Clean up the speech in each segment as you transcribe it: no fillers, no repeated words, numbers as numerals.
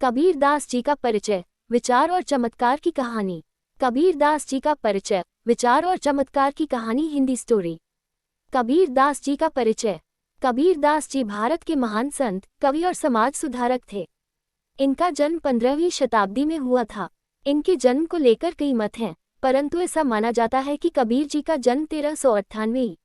कबीर दास जी का परिचय, विचार और चमत्कार की कहानी। कबीर दास जी का परिचय, विचार और चमत्कार की कहानी। हिंदी स्टोरी। कबीर दास जी का परिचय। कबीर दास जी भारत के महान संत, कवि और समाज सुधारक थे। इनका जन्म 15वीं शताब्दी में हुआ था। इनके जन्म को लेकर कई मत हैं, परंतु ऐसा माना जाता है कि कबीर जी का जन्म 1398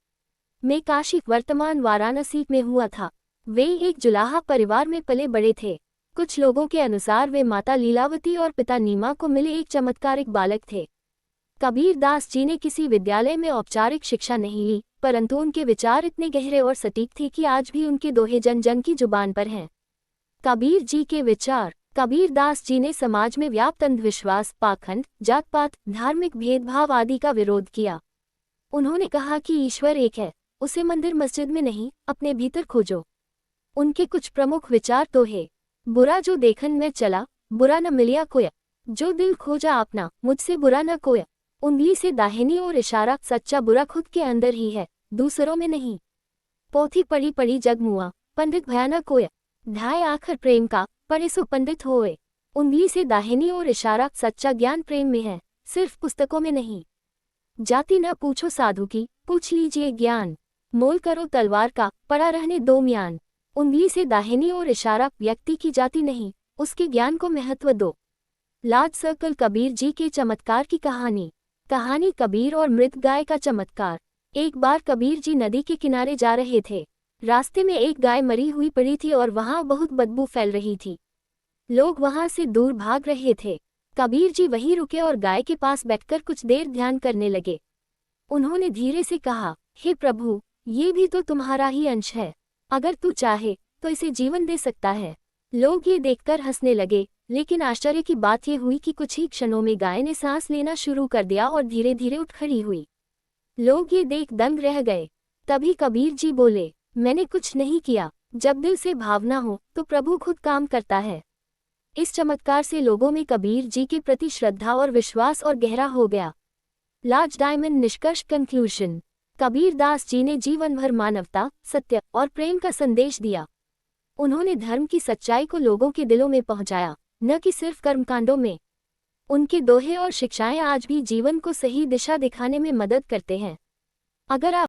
में काशी, वर्तमान वाराणसी में हुआ था। वे एक जुलाहा परिवार में पले बड़े थे। कुछ लोगों के अनुसार वे माता लीलावती और पिता नीमा को मिले एक चमत्कारिक बालक थे। कबीर दास जी ने किसी विद्यालय में औपचारिक शिक्षा नहीं ली, परंतु उनके विचार इतने गहरे और सटीक थे कि आज भी उनके दोहे जन जन की जुबान पर हैं। कबीर जी के विचार। कबीर दास जी ने समाज में व्याप्त अंधविश्वास, पाखंड, जात पात, धार्मिक भेदभाव आदि का विरोध किया। उन्होंने कहा कि ईश्वर एक है, उसे मंदिर मस्जिद में नहीं, अपने भीतर खोजो। उनके कुछ प्रमुख विचार तो है: बुरा जो देखन में चला, बुरा न मिलिया कोय। जो दिल खोजा अपना, मुझसे बुरा न कोय। उंगली से दाहिनी और इशारा, सच्चा बुरा खुद के अंदर ही है, दूसरों में नहीं। पोथी पढ़ी पढ़ी जग मुआ, पंडित भया न कोय। ढाई आखर प्रेम का, पढ़े सो पंडित होए। उंगली से दाहिनी और इशारा, सच्चा ज्ञान प्रेम में है, सिर्फ पुस्तकों में नहीं। जाति न पूछो साधु की, पूछ लीजिए ज्ञान। मोल करो तलवार का, पड़ा रहने दो म्यान। उंगली से दाहिनी और इशारा, व्यक्ति की जाति नहीं, उसके ज्ञान को महत्व दो। Large circle. कबीर जी के चमत्कार की कहानी। कहानी कबीर और मृत गाय का चमत्कार। एक बार कबीर जी नदी के किनारे जा रहे थे। रास्ते में एक गाय मरी हुई पड़ी थी और वहां बहुत बदबू फैल रही थी। लोग वहां से दूर भाग रहे थे। कबीर जी वहीं रुके और गाय के पास बैठकर कुछ देर ध्यान करने लगे। उन्होंने धीरे से कहा, हे प्रभु, ये भी तो तुम्हारा ही अंश है। अगर तू चाहे तो इसे जीवन दे सकता है। लोग ये देखकर हंसने लगे, लेकिन आश्चर्य की बात यह हुई कि कुछ ही क्षणों में गाय ने सांस लेना शुरू कर दिया और धीरे धीरे उठ खड़ी हुई। लोग ये देख दंग रह गए। तभी कबीर जी बोले, मैंने कुछ नहीं किया। जब दिल से भावना हो तो प्रभु खुद काम करता है। इस चमत्कार से लोगों में कबीर जी के प्रति श्रद्धा और विश्वास और गहरा हो गया। Large diamond. निष्कर्ष। कंक्लूजन। कबीर दास जी ने जीवन भर मानवता, सत्य और प्रेम का संदेश दिया। उन्होंने धर्म की सच्चाई को लोगों के दिलों में पहुंचाया, न कि सिर्फ कर्मकांडों में। उनके दोहे और शिक्षाएं आज भी जीवन को सही दिशा दिखाने में मदद करते हैं। अगर आप